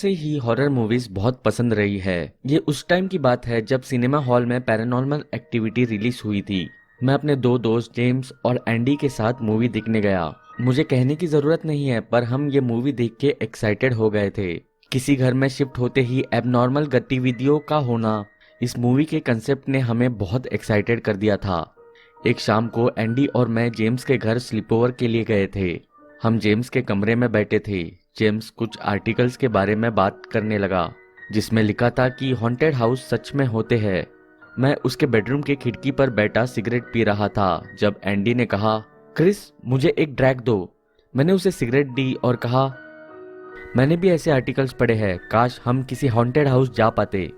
से ही horror movies बहुत पसंद रही है। ये उस टाइम की बात है जब सिनेमा हॉल में पैरानॉर्मल एक्टिविटी रिलीज हुई थी। मैं अपने दो दोस्त जेम्स और एंडी के साथ मूवी देखने गया। मुझे कहने की जरूरत नहीं है, पर हम ये मूवी देख के एक्साइटेड हो गए थे। किसी घर में शिफ्ट होते ही एबनॉर्मल गतिविधियों का होना, इस मूवी के कंसेप्ट ने हमें बहुत एक्साइटेड कर दिया था। एक शाम को एंडी और मैं जेम्स के घर स्लीपओवर के लिए गए थे। हम जेम्स के कमरे में बैठे थे। जेम्स कुछ आर्टिकल्स के बारे में बात करने लगा जिसमें लिखा था कि हॉन्टेड हाउस सच में होते हैं। मैं उसके बेडरूम के खिड़की पर बैठा सिगरेट पी रहा था जब एंडी ने कहा, क्रिस मुझे एक ड्रैग दो। मैंने उसे सिगरेट दी और कहा, मैंने भी ऐसे आर्टिकल्स पढ़े हैं, काश हम किसी हॉन्टेड हाउस जा पाते।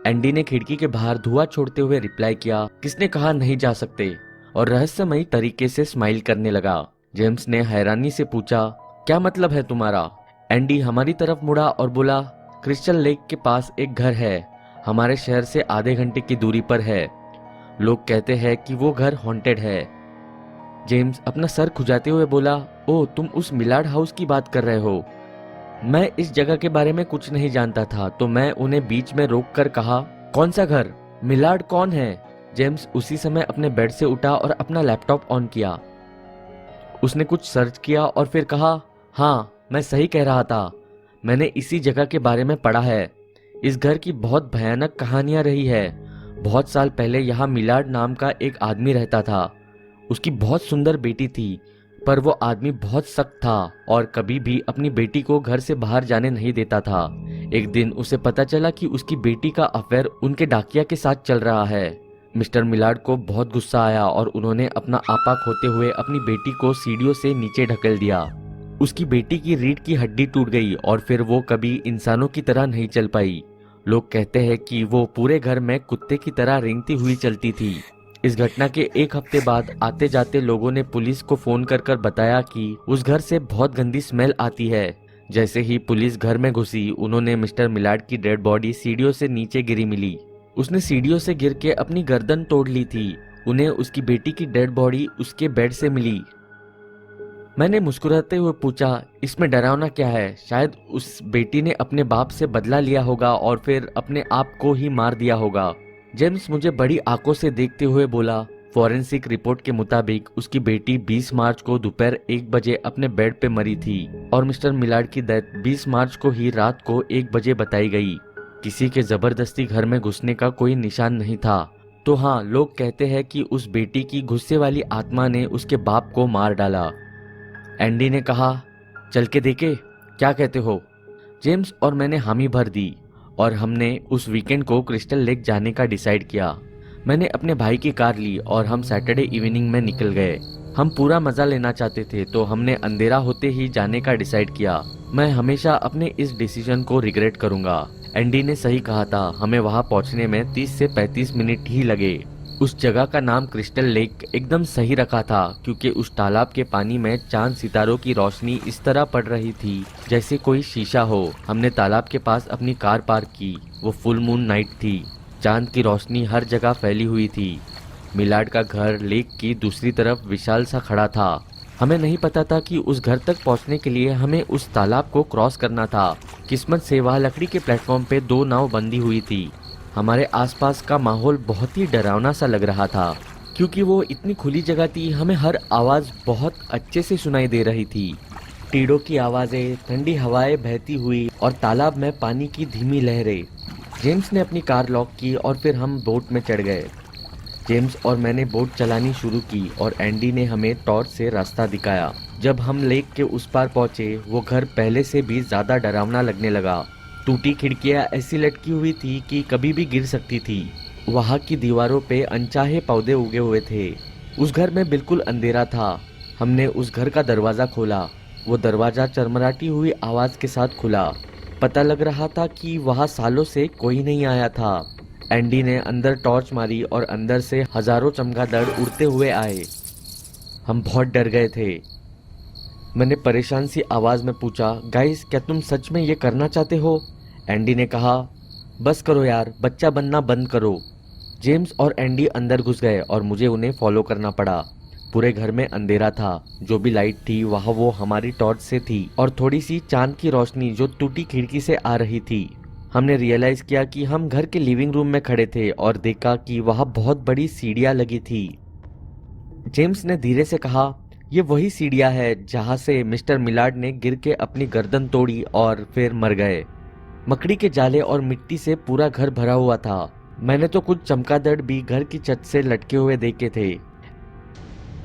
एंडी ने खिड़की के बाहर धुआं छोड़ते हुए रिप्लाई किया, किसने कहा नहीं जा सकते, और रहस्यमयी तरीके से स्माइल करने लगा। जेम्स ने हैरानी से पूछा, क्या मतलब है तुम्हारा? एंडी हमारी तरफ मुड़ा और बोला, क्रिस्टल लेक के पास एक घर है, हमारे शहर से आधे घंटे की दूरी पर है। लोग कहते हैं कि वो घर हॉन्टेड है। जेम्स अपना सर खुजाते हुए बोला, ओह तुम उस मिलार्ड हाउस की बात कर रहे हो। मैं इस जगह के बारे में कुछ नहीं जानता था, तो मैं उन्हें बीच में रोक कर कहा, कौन सा घर? मिलार्ड कौन है? जेम्स उसी समय अपने बेड से उठा और अपना लैपटॉप ऑन किया। उसने कुछ सर्च किया और फिर कहा, हाँ मैं सही कह रहा था, मैंने इसी जगह के बारे में पढ़ा है। इस घर की बहुत भयानक कहानियां रही है। बहुत साल पहले यहाँ मिलार्ड नाम का एक आदमी रहता था। उसकी बहुत सुंदर बेटी थी, पर वो आदमी बहुत सख्त था और कभी भी अपनी बेटी को घर से बाहर जाने नहीं देता था। एक दिन उसे पता चला कि उसकी बेटी का अफेयर उनके डाकिया के साथ चल रहा है। मिस्टर मिलार्ड को बहुत गुस्सा आया और उन्होंने अपना आपा खोते हुए अपनी बेटी को सीढ़ियों से नीचे ढकेल दिया। उसकी बेटी की रीढ़ की हड्डी टूट गई और फिर वो कभी इंसानों की तरह नहीं चल पाई। लोग कहते हैं कि वो पूरे घर में कुत्ते की तरह रेंगती हुई चलती थी। इस घटना के एक हफ्ते बाद आते जाते लोगों ने पुलिस को फोन कर बताया कि उस घर से बहुत गंदी स्मेल आती है। जैसे ही पुलिस घर में घुसी, उन्होंने मिस्टर मिलार्ड की डेड बॉडी सीढ़ियों से नीचे गिरी मिली। उसने सीढ़ियों से गिर के अपनी गर्दन तोड़ ली थी। उन्हें उसकी बेटी की डेड बॉडी उसके बेड से मिली। मैंने मुस्कुराते हुए पूछा, इसमें डरावना क्या है? शायद उस बेटी ने अपने बाप से बदला लिया होगा और फिर अपने आप को ही मार दिया होगा। जेम्स मुझे बड़ी आंखों से देखते हुए बोला, फॉरेंसिक रिपोर्ट के मुताबिक उसकी बेटी 20 मार्च को दोपहर 1 बजे अपने बेड पे मरी थी और मिस्टर मिलार्ड की डेथ 20 मार्च को ही रात को 1 बजे बताई गई। किसी के जबरदस्ती घर में घुसने का कोई निशान नहीं था। तो हाँ, लोग कहते हैं कि उस बेटी की गुस्से वाली आत्मा ने उसके बाप को मार डाला। एंडी ने कहा, चल के देखे, क्या कहते हो? जेम्स और मैंने हामी भर दी और हमने उस वीकेंड को क्रिस्टल लेक जाने का डिसाइड किया। मैंने अपने भाई की कार ली और हम सैटरडे इवनिंग में निकल गए। हम पूरा मजा लेना चाहते थे, तो हमने अंधेरा होते ही जाने का डिसाइड किया। मैं हमेशा अपने इस डिसीजन को रिग्रेट करूंगा। एंडी ने सही कहा था, हमें वहां पहुंचने में 30 से 35 मिनट ही लगे। उस जगह का नाम क्रिस्टल लेक एकदम सही रखा था क्योंकि उस तालाब के पानी में चांद सितारों की रोशनी इस तरह पड़ रही थी जैसे कोई शीशा हो। हमने तालाब के पास अपनी कार पार्क की। वो फुल मून नाइट थी। चांद की रोशनी हर जगह फैली हुई थी। मिलार्ड का घर लेक की दूसरी तरफ विशाल सा खड़ा था। हमें नहीं पता था कि उस घर तक पहुंचने के लिए हमें उस तालाब को क्रॉस करना था। किस्मत से वहाँ लकड़ी के प्लेटफॉर्म पे 2 नाव बंधी हुई थी। हमारे आसपास का माहौल बहुत ही डरावना सा लग रहा था क्योंकि वो इतनी खुली जगह थी। हमें हर आवाज़ बहुत अच्छे से सुनाई दे रही थी। टीड़ों की आवाज़ें, ठंडी हवाएं बहती हुई और तालाब में पानी की धीमी लहरें। जेम्स ने अपनी कार लॉक की और फिर हम बोट में चढ़ गए। जेम्स और मैंने बोट चलानी शुरू की और एंडी ने हमें टॉर्च से रास्ता दिखाया। जब हम लेक के उस पार पहुंचे, वो घर पहले से भी ज़्यादा डरावना लगने लगा। टूटी खिड़कियां ऐसी लटकी हुई थी कि कभी भी गिर सकती थी। वहां की दीवारों पे अनचाहे पौधे उगे हुए थे। उस घर में बिल्कुल अंधेरा था। हमने उस घर का दरवाज़ा खोला। वो दरवाज़ा चरमराती हुई आवाज़ के साथ खुला। पता लग रहा था कि वहाँ सालों से कोई नहीं आया था। एंडी ने अंदर टॉर्च मारी और अंदर से हजारों चमगादड़ उड़ते हुए आए। हम बहुत डर गए थे। मैंने परेशान सी आवाज़ में पूछा, गाइस क्या तुम सच में ये करना चाहते हो? एंडी ने कहा, बस करो यार, बच्चा बनना बंद करो। जेम्स और एंडी अंदर घुस गए और मुझे उन्हें फॉलो करना पड़ा। पूरे घर में अंधेरा था। जो भी लाइट थी वह वो हमारी टॉर्च से थी और थोड़ी सी चांद की रोशनी जो टूटी खिड़की से आ रही थी। हमने रियलाइज किया कि हम घर के लिविंग रूम में खड़े थे और देखा कि वहाँ बहुत बड़ी सीढ़ियाँ लगी थी। जेम्स ने धीरे से कहा, ये वही सीढ़ियाँ है जहाँ से मिस्टर मिलार्ड ने गिर के अपनी गर्दन तोड़ी और फिर मर गए। मकड़ी के जाले और मिट्टी से पूरा घर भरा हुआ था। मैंने तो कुछ चमगादड़ भी घर की छत से लटके हुए देखे थे।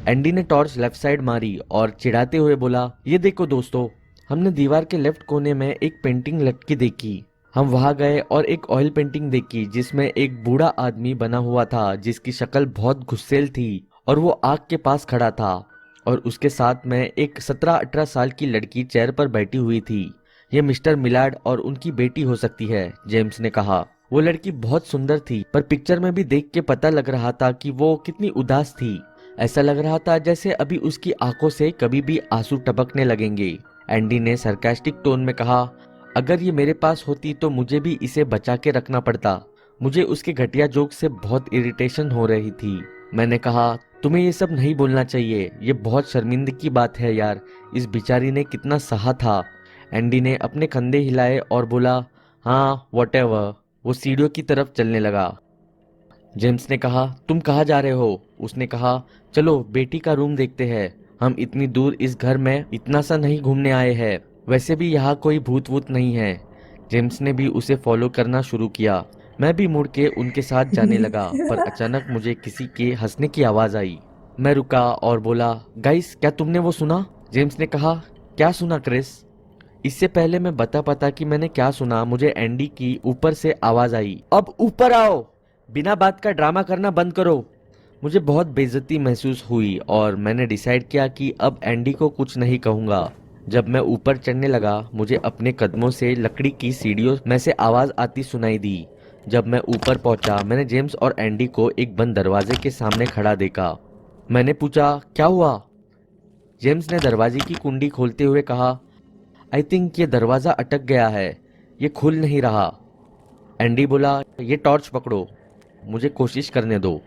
एंडी ने टॉर्च लेफ्ट साइड मारी और चिढ़ाते हुए बोला, ये देखो दोस्तों। हमने दीवार के लेफ्ट कोने में एक पेंटिंग लटकी देखी। हम वहां गए और एक ऑयल पेंटिंग देखी जिसमें एक बूढ़ा आदमी बना हुआ था जिसकी शक्ल बहुत गुस्सेल थी और वो आग के पास खड़ा था और उसके साथ में एक 17-18 साल की लड़की चेयर पर बैठी हुई थी। ये मिस्टर मिलार्ड और उनकी बेटी हो सकती है, जेम्स ने कहा। वो लड़की बहुत सुंदर थी पर पिक्चर में भी देख के पता लग रहा था कि वो कितनी उदास थी। ऐसा लग रहा था जैसे अभी उसकी आंखों से कभी भी आंसू टपकने लगेंगे। एंडी ने सरकास्टिक टोन में कहा, अगर ये मेरे पास होती तो मुझे भी इसे बचा के रखना पड़ता। मुझे उसके घटिया जोक से बहुत इरिटेशन हो रही थी। मैंने कहा, तुम्हें ये सब नहीं बोलना चाहिए। ये बहुत शर्मिंदगी की बात है यार। इस बेचारी ने कितना सहा था। एंडी ने अपने कंधे हिलाए और बोला, हाँ व्हाटएवर। वो सीढ़ियों की तरफ चलने लगा। जेम्स ने कहा, तुम कहाँ जा रहे हो? उसने कहा, चलो बेटी का रूम देखते हैं। हम इतनी दूर इस घर में इतना सा नहीं घूमने आए हैं। वैसे भी यहाँ कोई भूत वूत नहीं है। जेम्स ने भी उसे फॉलो करना शुरू किया। मैं भी मुड़ के उनके साथ जाने लगा पर अचानक मुझे किसी के हंसने की आवाज आई। मैं रुका और बोला, गाइस क्या तुमने वो सुना? जेम्स ने कहा, क्या सुना क्रिस? इससे पहले मैं बता कि मैंने क्या सुना, मुझे एंडी की ऊपर से आवाज आई, अब ऊपर आओ, बिना बात का ड्रामा करना बंद करो। मुझे बहुत बेइज्जती महसूस हुई और मैंने डिसाइड किया कि अब एंडी को कुछ नहीं कहूँगा। जब मैं ऊपर चढ़ने लगा मुझे अपने कदमों से लकड़ी की सीढ़ियों में से आवाज आती सुनाई दी। जब मैं ऊपर पहुंचा मैंने जेम्स और एंडी को एक बंद दरवाजे के सामने खड़ा देखा। मैंने पूछा, क्या हुआ? जेम्स ने दरवाजे की कुंडी खोलते हुए कहा, आई थिंक ये दरवाज़ा अटक गया है, ये खुल नहीं रहा। एंडी बोला, ये टॉर्च पकड़ो, मुझे कोशिश करने दो।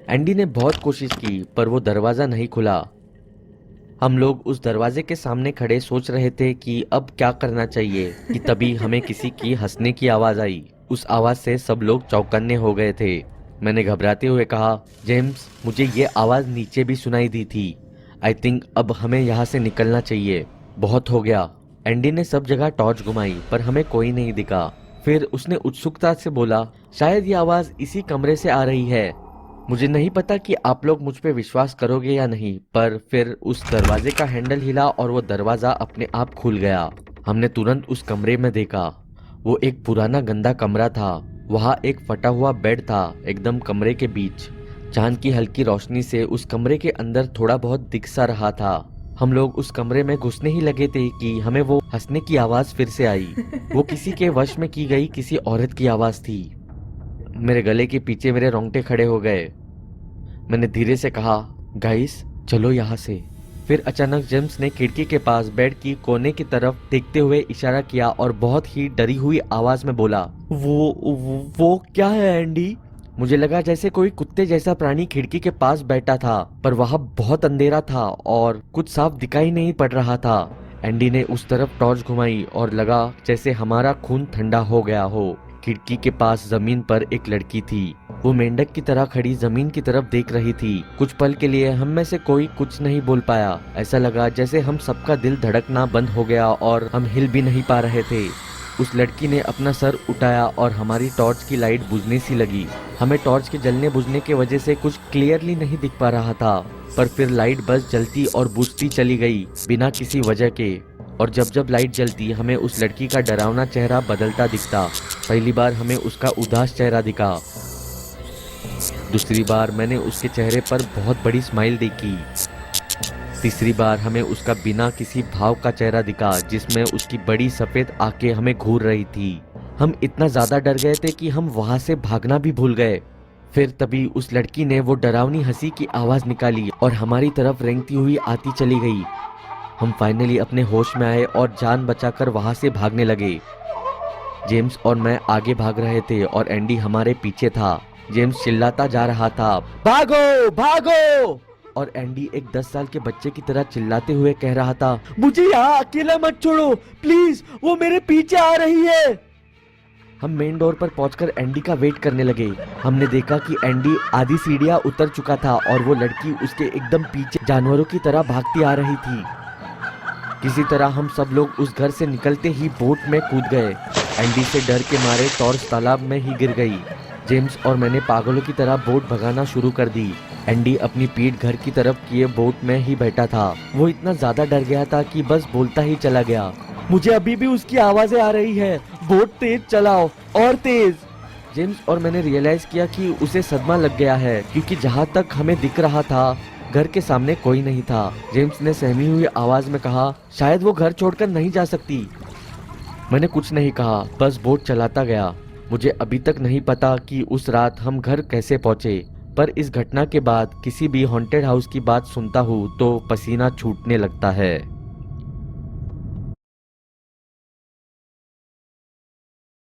एंडी ने बहुत कोशिश की पर वो दरवाज़ा नहीं खुला। हम लोग उस दरवाजे के सामने खड़े सोच रहे थे कि अब क्या करना चाहिए कि तभी हमें किसी की हंसने की आवाज़ आई। उस आवाज़ से सब लोग चौकन्ने हो गए थे। मैंने घबराते हुए कहा, जेम्स मुझे ये आवाज़ नीचे भी सुनाई दी थी। आई थिंक अब हमें यहाँ से निकलना चाहिए, बहुत हो गया। एंडी ने सब जगह टॉर्च घुमाई पर हमें कोई नहीं दिखा। फिर उसने उत्सुकता से बोला, शायद ये आवाज़ इसी कमरे से आ रही है। मुझे नहीं पता कि आप लोग मुझ पे विश्वास करोगे या नहीं, पर फिर उस दरवाजे का हैंडल हिला और वो दरवाज़ा अपने आप खुल गया। हमने तुरंत उस कमरे में देखा। वो एक पुराना गंदा कमरा था। वहाँ एक फटा हुआ बेड था एकदम कमरे के बीच। चांद की हल्की रोशनी से उस कमरे के अंदर थोड़ा बहुत दिख सा रहा था। हम लोग उस कमरे में घुसने ही लगे थे कि हमें वो हंसने की आवाज़ फिर से आई। वो किसी के वश में की गई किसी औरत की आवाज़ थी। मेरे गले के पीछे मेरे रोंगटे खड़े हो गए। मैंने धीरे से कहा, गाइस चलो यहाँ से। फिर अचानक जेम्स ने खिड़की के पास बेड की कोने की तरफ देखते हुए इशारा किया और बहुत ही डरी हुई आवाज में बोला, वो क्या है एंडी? मुझे लगा जैसे कोई कुत्ते जैसा प्राणी खिड़की के पास बैठा था, पर वहाँ बहुत अंधेरा था और कुछ साफ दिखाई नहीं पड़ रहा था। एंडी ने उस तरफ टॉर्च घुमाई और लगा जैसे हमारा खून ठंडा हो गया हो। खिड़की के पास जमीन पर एक लड़की थी। वो मेंढक की तरह खड़ी जमीन की तरफ देख रही थी। कुछ पल के लिए हम में से कोई कुछ नहीं बोल पाया। ऐसा लगा जैसे हम सबका दिल धड़कना बंद हो गया और हम हिल भी नहीं पा रहे थे। उस लड़की ने अपना सर उठाया और हमारी टॉर्च की लाइट बुझने सी लगी। हमें टॉर्च के जलने बुझने की वजह से कुछ क्लियरली नहीं दिख पा रहा था, पर फिर लाइट बस जलती और बुझती चली गई बिना किसी वजह के। और जब जब लाइट जलती हमें उस लड़की का डरावना चेहरा बदलता दिखता। पहली बार हमें उसका उदास चेहरा दिखा। दूसरी बार मैंने उसके चेहरे पर बहुत बड़ी स्माइल देखी। तीसरी बार हमें उसका बिना किसी भाव का चेहरा दिखा जिसमें उसकी बड़ी सफेद आंखें हमें घूर रही थी। हम इतना ज्यादा डर गए थे कि हम वहां से भागना भी भूल गए। फिर तभी उस लड़की ने वो डरावनी हंसी की आवाज निकाली और हमारी तरफ रेंगती हुई आती चली गई। हम फाइनली अपने होश में आए और जान बचाकर वहां से भागने लगे। जेम्स और मैं आगे भाग रहे थे और एंडी हमारे पीछे था। जेम्स चिल्लाता जा रहा था, भागो भागो। और एंडी एक 10 साल के बच्चे की तरह चिल्लाते हुए कह रहा था, मुझे यहाँ अकेला मत छोड़ो प्लीज, वो मेरे पीछे आ रही है। हम मेन डोर पर पहुंचकर एंडी का वेट करने लगे। हमने देखा कि एंडी आधी सीढ़ियां उतर चुका था और वो लड़की उसके एकदम पीछे जानवरों की तरह भागती आ रही थी। किसी तरह हम सब लोग उस घर से निकलते ही बोट में कूद गए। एंडी से डर के मारे टॉर्च तालाब में ही गिर गई। जेम्स और मैंने पागलों की तरह बोट भगाना शुरू कर दी। एंडी अपनी पीठ घर की तरफ किए बोट में ही बैठा था। वो इतना ज्यादा डर गया था कि बस बोलता ही चला गया, मुझे अभी भी उसकी आवाजें आ रही है, बोट तेज चलाओ और तेज। जेम्स और मैंने रियलाइज किया कि उसे सदमा लग गया है, क्योंकि जहाँ तक हमें दिख रहा था घर के सामने कोई नहीं था। जेम्स ने सहमी हुई आवाज में कहा, शायद वो घर छोड़कर नहीं जा सकती। मैंने कुछ नहीं कहा, बस बोट चलाता गया। मुझे अभी तक नहीं पता कि उस रात हम घर कैसे पहुंचे, पर इस घटना के बाद किसी भी हॉन्टेड हाउस की बात सुनता हूँ तो पसीना छूटने लगता है।